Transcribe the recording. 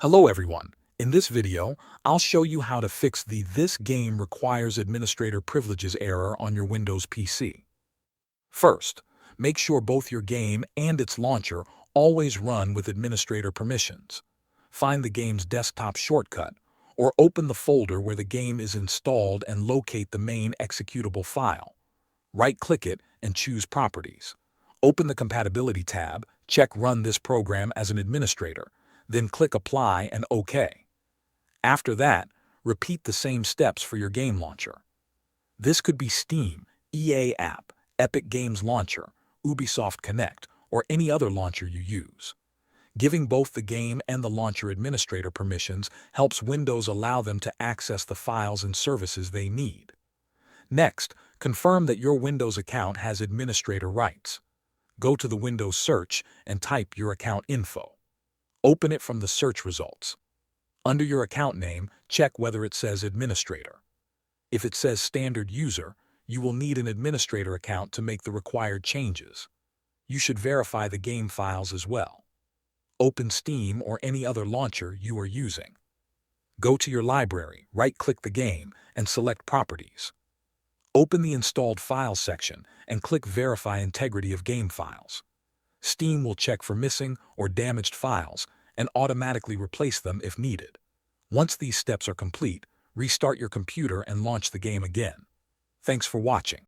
Hello everyone. In this video, I'll show you how to fix the "This game requires administrator privileges" error on your Windows PC. First, make sure both your game and its launcher always run with administrator permissions. Find the game's desktop shortcut, or open the folder where the game is installed and locate the main executable file. Right-click it and choose Properties. Open the Compatibility tab, check Run this program as an administrator, then click Apply and OK. After that, repeat the same steps for your game launcher. This could be Steam, EA App, Epic Games Launcher, Ubisoft Connect, or any other launcher you use. Giving both the game and the launcher administrator permissions helps Windows allow them to access the files and services they need. Next, confirm that your Windows account has administrator rights. Go to the Windows search and type your account info. Open it from the search results. Under your account name, check whether it says Administrator. If it says Standard User, you will need an administrator account to make the required changes. You should verify the game files as well. Open Steam or any other launcher you are using. Go to your library, right-click the game, and select Properties. Open the Installed Files section and click Verify Integrity of Game Files. Steam will check for missing or damaged files and automatically replace them if needed. Once these steps are complete, restart your computer and launch the game again. Thanks for watching.